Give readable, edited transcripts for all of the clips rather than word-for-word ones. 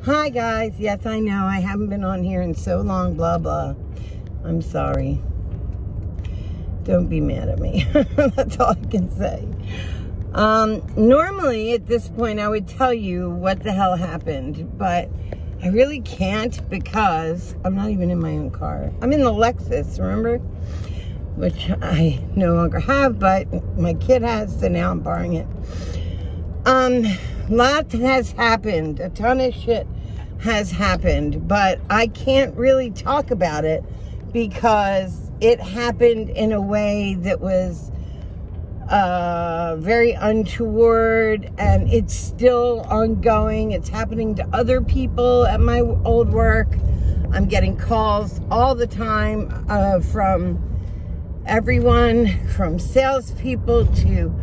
Hi guys, yes I know I haven't been on here in so long, blah blah. I'm sorry. Don't be mad at me. That's all I can say. Normally at this point I would tell you what the hell happened, but I really can't because I'm not even in my own car. I'm in the Lexus, remember? Which I no longer have, but my kid has, so now I'm borrowing it. Lots has happened. A ton of shit has happened, but I can't really talk about it because it happened in a way that was very untoward, and it's still ongoing. It's happening to other people at my old work. I'm getting calls all the time from everyone, from salespeople to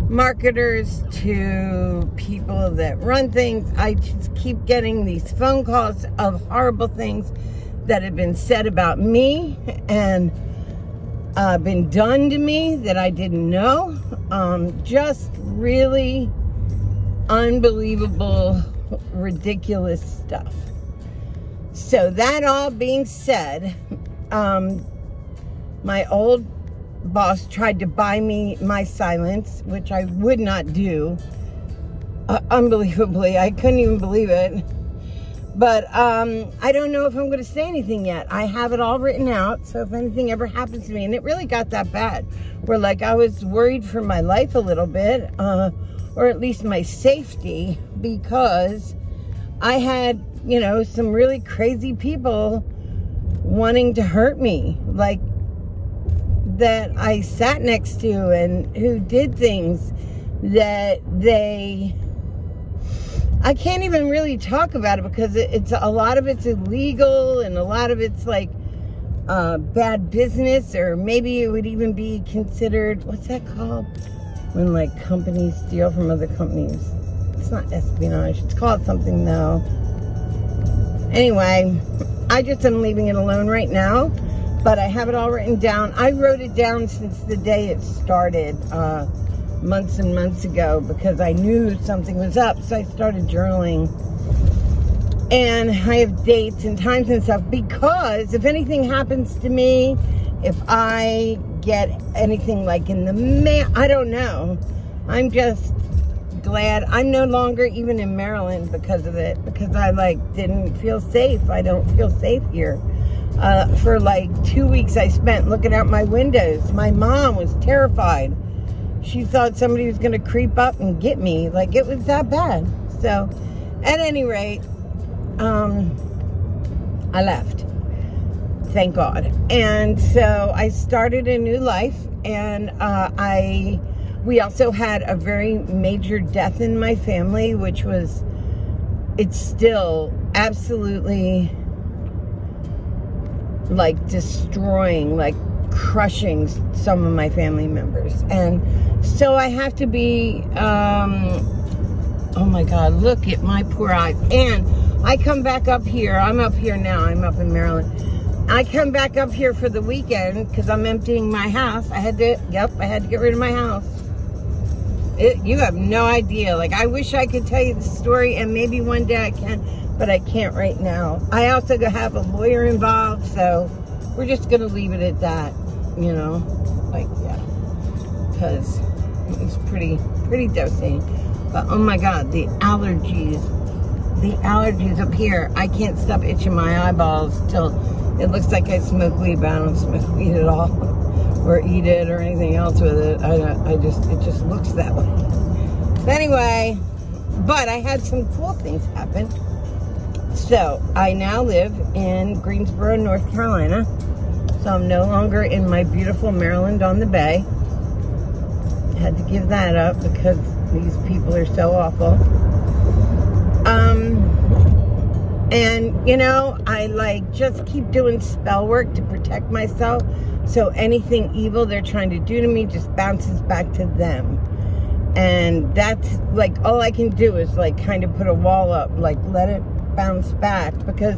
marketers to people that run things. I just keep getting these phone calls of horrible things that have been said about me and been done to me that I didn't know. Just really unbelievable, ridiculous stuff. So that all being said, my old boss tried to buy me my silence, which I would not do. Unbelievably, I couldn't even believe it. But I don't know if I'm going to say anything yet. I have it all written out, so if anything ever happens to me, and it really got that bad, where like I was worried for my life a little bit, or at least my safety, because I had, you know, some really crazy people wanting to hurt me, like that I sat next to, and who did things that I can't even really talk about it because it's a lot of it's illegal, and a lot of it's like bad business, or maybe it would even be considered, what's that called? When like companies steal from other companies. It's not espionage, it's called something though. Anyway, I just am leaving it alone right now. But I have it all written down. I wrote it down since the day it started, months and months ago, because I knew something was up, so I started journaling. And I have dates and times and stuff, because if anything happens to me, if I get anything like in the mail, I don't know. I'm just glad I'm no longer even in Maryland because of it, because I like didn't feel safe. I don't feel safe here. For like 2 weeks I spent looking out my windows. My mom was terrified. She thought somebody was going to creep up and get me. Like, it was that bad. So, at any rate, I left. Thank God. And so I started a new life, and we also had a very major death in my family, which was, it's still absolutely like destroying, like crushing some of my family members. And so I have to be, oh my God, look at my poor eyes. And I come back up here, I'm up here now, I'm up in Maryland. I come back up here for the weekend because I'm emptying my house. I had to get rid of my house. You have no idea. Like, I wish I could tell you the story, and maybe one day I can, but I can't right now. I also have a lawyer involved, so we're just going to leave it at that, you know, like, yeah, because it's pretty devastating. But, oh my God, the allergies up here, I can't stop itching my eyeballs till it looks like I smoke weed, but I don't smoke weed at all, or eat it, or anything else with it. It just looks that way. So anyway, but I had some cool things happen. So, I now live in Greensboro, North Carolina. So, I'm no longer in my beautiful Maryland on the Bay. I had to give that up because these people are so awful. And, you know, I, like, just keep doing spell work to protect myself. So, anything evil they're trying to do to me just bounces back to them. And that's, like, all I can do is, like, kind of put a wall up. Like, let it bounce back, because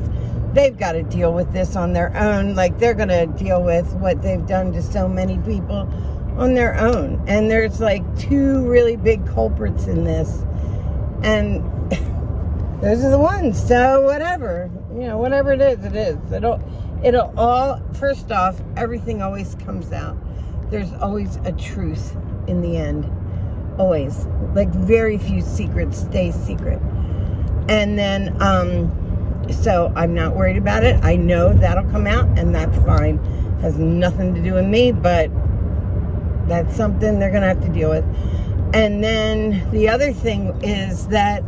they've got to deal with this on their own. Like, they're going to deal with what they've done to so many people on their own. And there's like 2 really big culprits in this. And those are the ones. So whatever, you know, whatever it is, it is. It'll all, first off, everything always comes out. There's always a truth in the end. Always. Like, very few secrets stay secret. And then, so I'm not worried about it. I know that'll come out, and that's fine. Has nothing to do with me, but that's something they're gonna have to deal with. And then the other thing is that,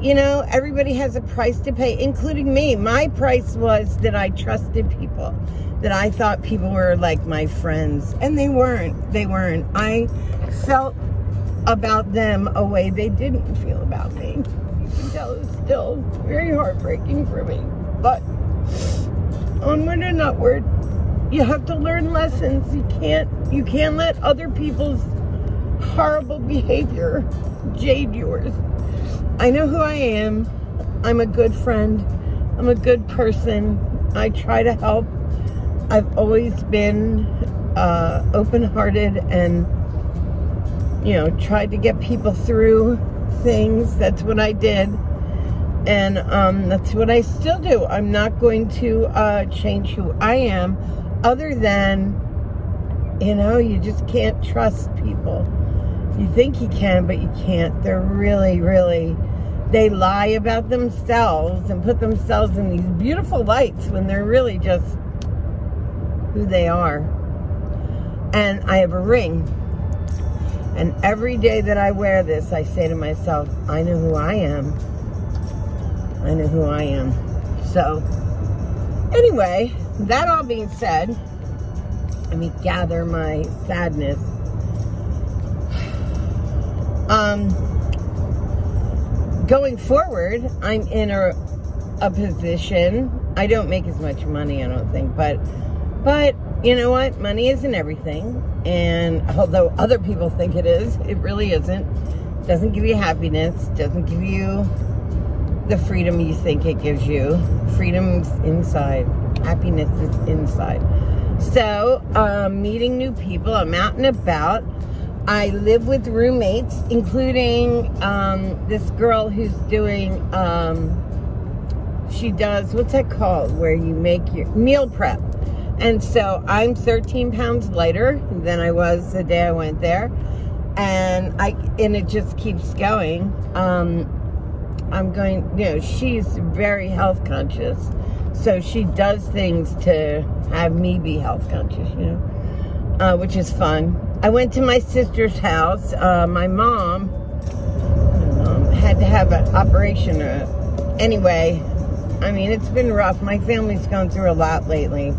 you know, everybody has a price to pay, including me. My price was that I trusted people, that I thought people were like my friends, and they weren't. They weren't. I felt about them a way they didn't feel about me. You can tell it's still very heartbreaking for me, but onward and upward. You have to learn lessons. You can't let other people's horrible behavior jade yours. I know who I am. I'm a good friend. I'm a good person. I try to help. I've always been open-hearted and, you know, tried to get people through things. That's what I did. And that's what I still do. I'm not going to change who I am, other than, you know, you just can't trust people. You think you can, but you can't. They're really, really, they lie about themselves and put themselves in these beautiful lights when they're really just who they are. And I have a ring. And every day that I wear this, I say to myself, I know who I am. I know who I am. So, anyway, that all being said, let me gather my sadness. Going forward, I'm in a position, I don't make as much money, I don't think, but you know what? Money isn't everything. And although other people think it is, it really isn't. It doesn't give you happiness, doesn't give you the freedom you think it gives you. Freedom's inside. Happiness is inside. So, meeting new people, I'm out and about. I live with roommates, including this girl who's doing, she does, what's that called? Where you make your meal prep. And so I'm 13 pounds lighter than I was the day I went there. And it just keeps going. I'm going, you know, she's very health conscious. So she does things to have me be health conscious, you know, which is fun. I went to my sister's house. My mom had to have an operation. Anyway, I mean, it's been rough. My family's gone through a lot lately.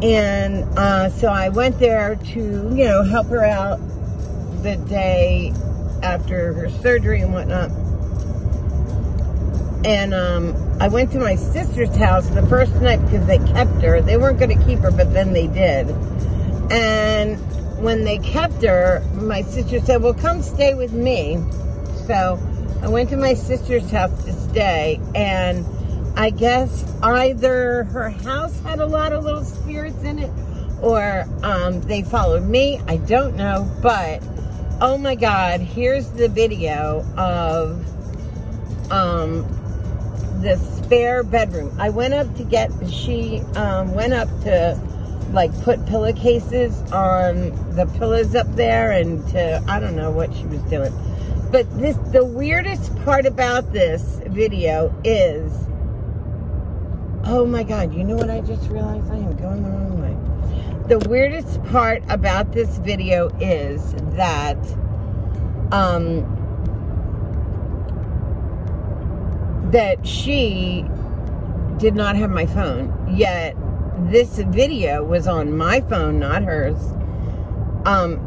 And so I went there to, you know, help her out the day after her surgery and whatnot. And I went to my sister's house the first night because they kept her. They weren't going to keep her, but then they did. And when they kept her, my sister said, well, come stay with me. So I went to my sister's house to stay, and I guess either her house had a lot of little spirits in it, or they followed me. I don't know, but oh my God, here's the video of the spare bedroom. I went up to get, she went up to like put pillowcases on the pillows up there, and to, I don't know what she was doing. But the weirdest part about this video is, oh my God, you know what I just realized? I am going the wrong way. The weirdest part about this video is that that she did not have my phone, yet this video was on my phone, not hers.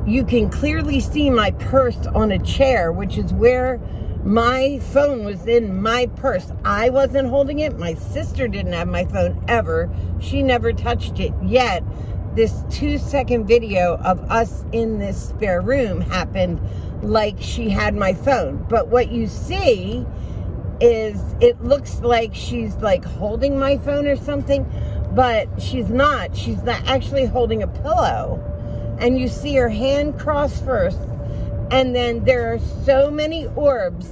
You can clearly see my purse on a chair, which is where my phone was, in my purse. I wasn't holding it. My sister didn't have my phone ever. She never touched it. Yet this 2-second video of us in this spare room happened like she had my phone. But what you see is it looks like she's like holding my phone or something, but she's not. She's not actually holding a pillow. And you see her hand cross first, and then there are so many orbs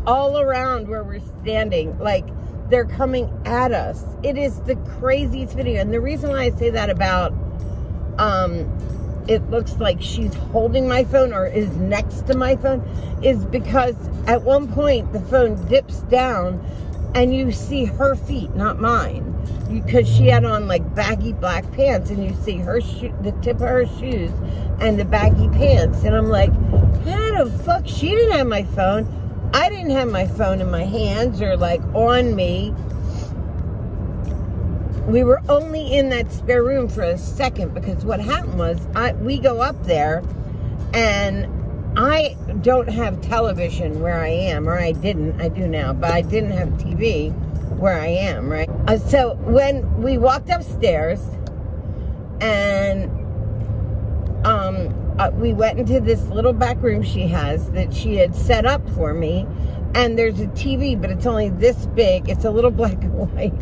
all around where we're standing. Like, they're coming at us. It is the craziest video. And the reason why I say that about, it looks like she's holding my phone or is next to my phone, is because at one point the phone dips down and you see her feet, not mine. Because she had on like baggy black pants, and you see her the tip of her shoes and the baggy pants. And I'm like, how the fuck? She didn't have my phone. I didn't have my phone in my hands or like on me. We were only in that spare room for a second, because what happened was we go up there, and I don't have television where I am, or I didn't. I do now, but I didn't have TV where I am, right? So when we walked upstairs, and we went into this little back room she has that she had set up for me, and there's a TV, but it's only this big. It's a little black and white,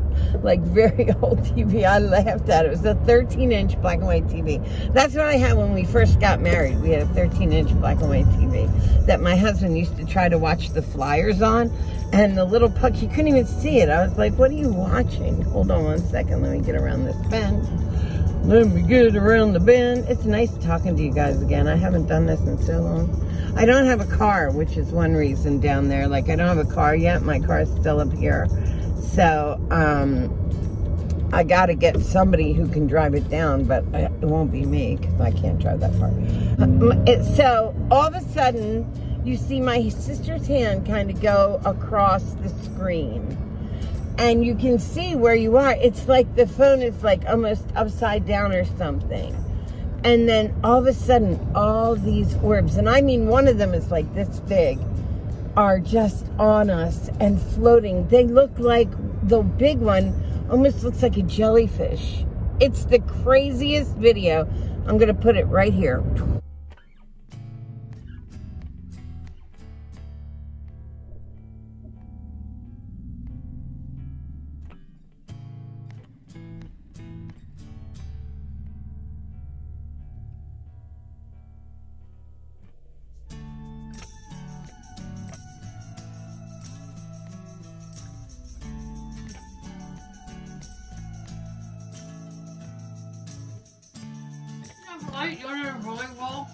like very old TV. I laughed at it. It was a 13-inch black and white TV. That's what I had when we first got married. We had a 13-inch black and white TV that my husband used to try to watch the Flyers on, and the little puck, he couldn't even see it. I was like, what are you watching? Hold on one second. Let me get around this bend. Let me get around the bend. It's nice talking to you guys again. I haven't done this in so long. I don't have a car, which is one reason down there. Like, I don't have a car yet. My car is still up here. So, I got to get somebody who can drive it down, but it won't be me, because I can't drive that far. So, all of a sudden, you see my sister's hand kind of go across the screen. And you can see where you are. It's like the phone is like almost upside down or something. And then all of a sudden, all these orbs, and I mean one of them is like this big, are just on us and floating. They look like, the big one almost looks like a jellyfish. It's the craziest video. I'm going to put it right here. You want a rolling ball?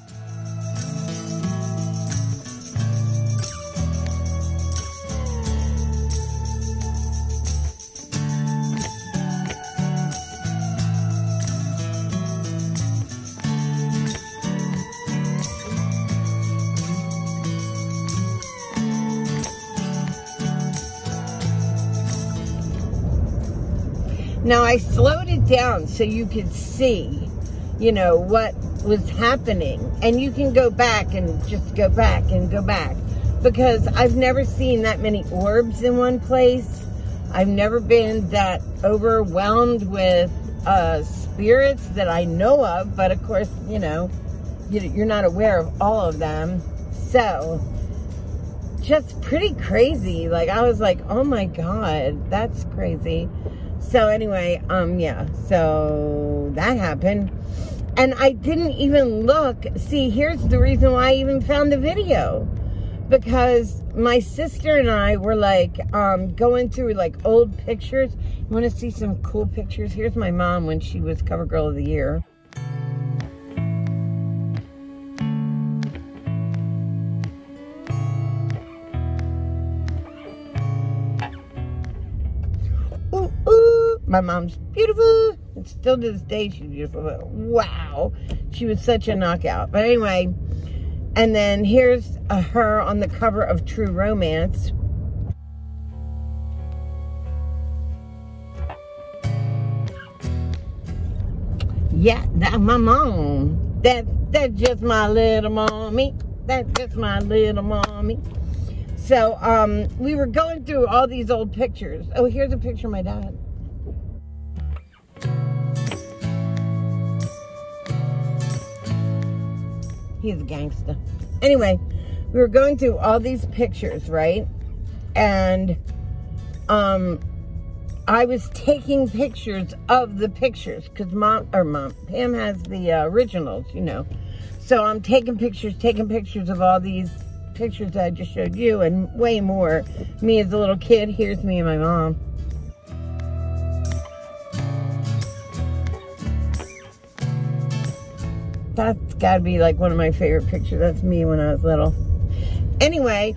Now I slowed it down so you could see, you know, what was happening. And you can go back and just go back and go back, because I've never seen that many orbs in one place. I've never been that overwhelmed with spirits that I know of, but of course, you know, you're not aware of all of them. So just pretty crazy. Like, I was like, oh my God, that's crazy. So anyway, yeah, so that happened. And I didn't even look. See, here's the reason why I even found the video. Because my sister and I were like going through like old pictures. You want to see some cool pictures? Here's my mom when she was Cover Girl of the Year. Ooh, ooh, my mom's beautiful. And still to this day, she's beautiful. But wow, she was such a knockout. But anyway, and then here's her on the cover of True Romance. Yeah, that's my mom. That's just my little mommy. That's just my little mommy. So, we were going through all these old pictures. Oh, here's a picture of my dad. He's a gangster. Anyway, we were going through all these pictures, right? And, I was taking pictures of the pictures because Pam has the originals, you know. So I'm taking pictures of all these pictures that I just showed you and way more. Me as a little kid, here's me and my mom. That's gotta be like one of my favorite pictures. That's me when I was little. Anyway,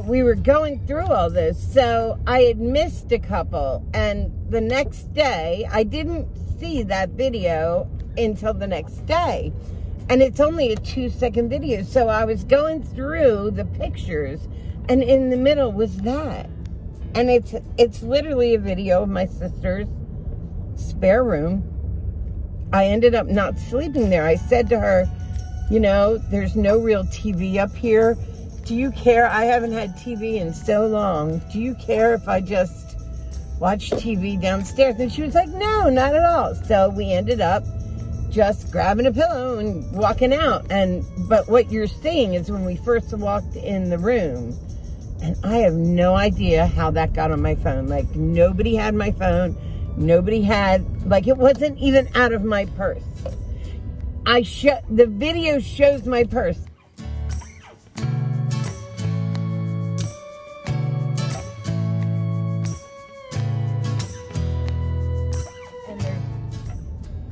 we were going through all this, so I had missed a couple, and the next day, I didn't see that video until the next day, and it's only a 2-second video, so I was going through the pictures, and in the middle was that, and it's literally a video of my sister's spare room. I ended up not sleeping there. I said to her, you know, there's no real TV up here. Do you care? I haven't had TV in so long. Do you care if I just watch TV downstairs? And she was like, no, not at all. So we ended up just grabbing a pillow and walking out. But what you're seeing is when we first walked in the room, and I have no idea how that got on my phone. Like, nobody had my phone. Nobody had, like, it wasn't even out of my purse. The video shows my purse.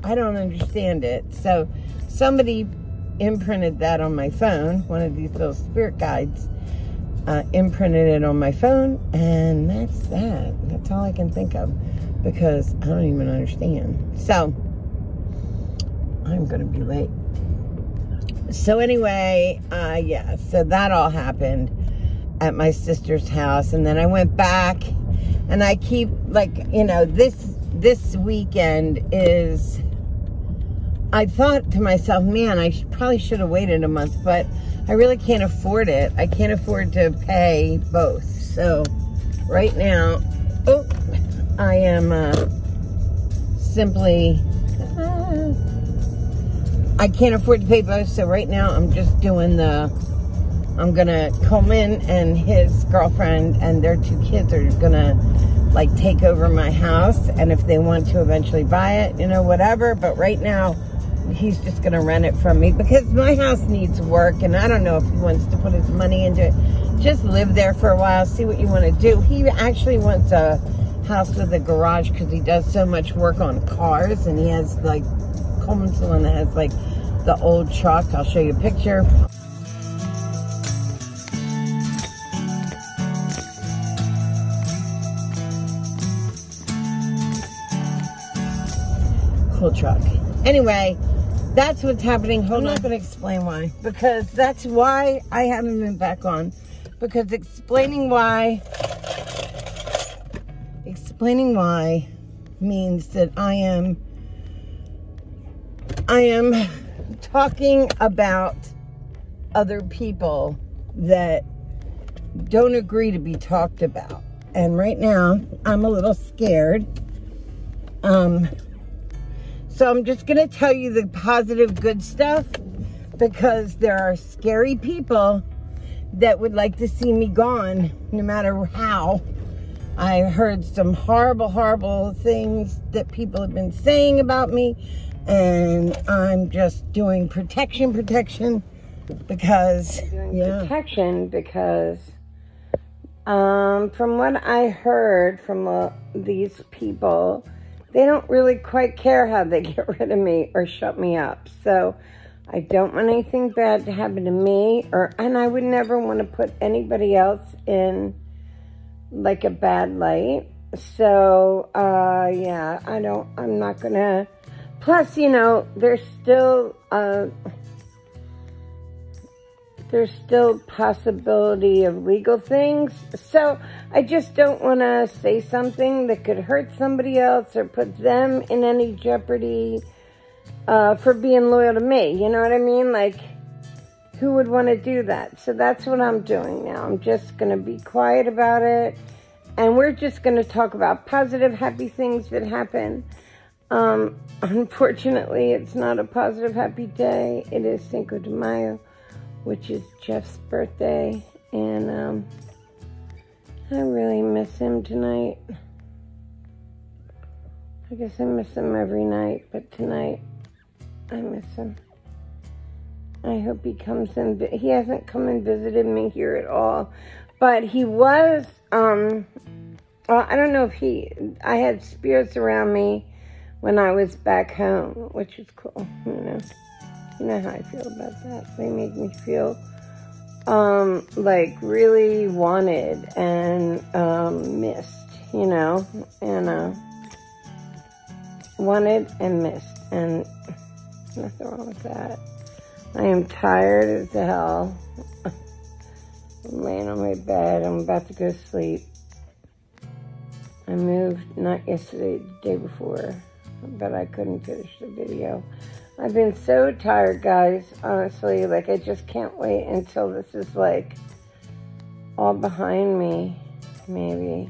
I don't understand it. So somebody imprinted that on my phone. One of these little spirit guides imprinted it on my phone, and that's that. That's all I can think of because I don't even understand. So I'm gonna be late. So anyway, yeah, so that all happened at my sister's house, and then I went back, and I keep, like, you know, this weekend is, I thought to myself, man, I probably should have waited a month, but I really can't afford it. I can't afford to pay both. So right now, I am simply, I can't afford to pay both. So right now I'm just doing I'm gonna Coleman and his girlfriend and their 2 kids are gonna like take over my house. And if they want to eventually buy it, you know, whatever. But right now, he's just gonna rent it from me because my house needs work, and I don't know if he wants to put his money into it. Just live there for a while, see what you want to do. He actually wants a house with a garage because he does so much work on cars, and he has, like, Coleman's the one that has, like, the old truck. I'll show you a picture. Cool truck. Anyway, that's what's happening. Hold on. I'm not going to explain why. Because that's why I haven't been back on. Because explaining why means that I am talking about other people that don't agree to be talked about. And right now, I'm a little scared. So I'm just going to tell you the positive, good stuff, because there are scary people that would like to see me gone, no matter how. I heard some horrible, horrible things that people have been saying about me, and I'm just doing protection because, from what I heard from these people, they don't really quite care how they get rid of me or shut me up. So I don't want anything bad to happen to me, and I would never want to put anybody else in like a bad light. So yeah, I'm not gonna. Plus, you know, there's still possibility of legal things. So I just don't want to say something that could hurt somebody else or put them in any jeopardy for being loyal to me. You know what I mean? Like, who would want to do that? So that's what I'm doing now. I'm just going to be quiet about it. And we're just going to talk about positive, happy things that happen. Unfortunately, it's not a positive, happy day. It is Cinco de Mayo, which is Jeff's birthday, and I really miss him tonight. I guess I miss him every night, but tonight I miss him. I hope he comes in. He hasn't come and visited me here at all. But he was, well, I don't know if I had spirits around me when I was back home, which is cool, you know. You know how I feel about that. They make me feel, like, really wanted and, missed, you know. And, wanted and missed. And nothing wrong with that. I am tired as hell. I'm laying on my bed. I'm about to go to sleep. I moved, not yesterday, the day before, but I couldn't finish the video. I've been so tired, guys, honestly. Like, I just can't wait until this is, like, all behind me, maybe.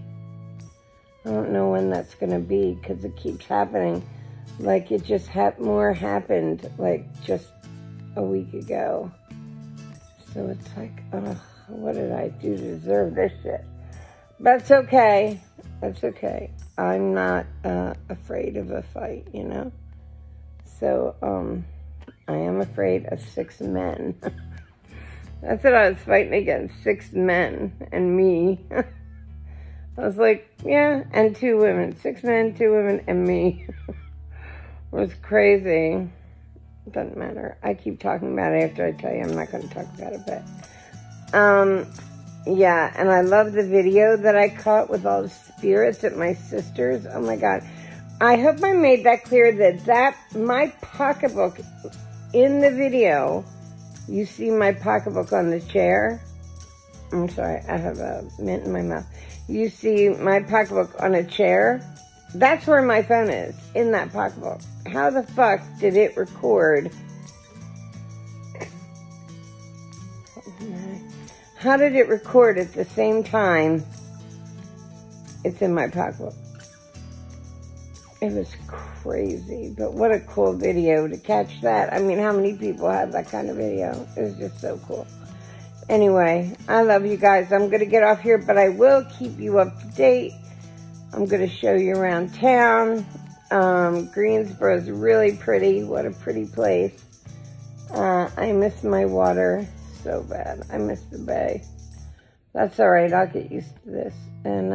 I don't know when that's going to be, because it keeps happening. Like, it just more happened, like, just a week ago. So it's like, ugh, what did I do to deserve this shit? But it's okay. That's okay. I'm not afraid of a fight, you know? So, I am afraid of 6 men. That's what I was fighting against, 6 men and me. I was like, yeah, and 2 women. 6 men, 2 women, and me. It was crazy. Doesn't matter. I keep talking about it after I tell you I'm not going to talk about it, but, yeah, and I love the video that I caught with all the spirits at my sister's. Oh my God. I hope I made that clear that my pocketbook in the video, you see my pocketbook on the chair. I'm sorry, I have a mint in my mouth. You see my pocketbook on a chair. That's where my phone is, in that pocketbook. How the fuck did it record? How did it record at the same time it's in my pocketbook? It was crazy, but what a cool video to catch that. I mean, how many people have that kind of video? It was just so cool. Anyway, I love you guys. I'm going to get off here, but I will keep you up to date. I'm going to show you around town. Greensboro is really pretty. What a pretty place. I miss my water so bad. I miss the bay. That's all right. I'll get used to this. And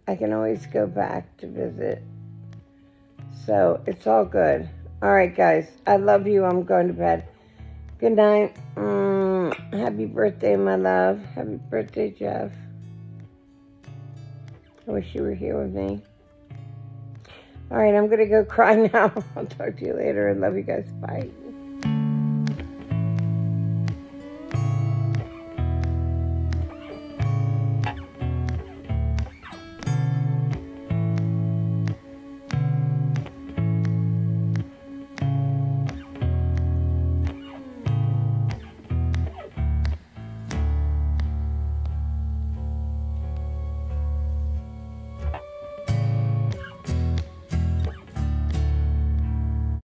I can always go back to visit. So it's all good. All right, guys. I love you. I'm going to bed. Good night. Happy birthday, my love. Happy birthday, Jeff. I wish you were here with me. All right, I'm going to go cry now. I'll talk to you later. I love you guys. Bye.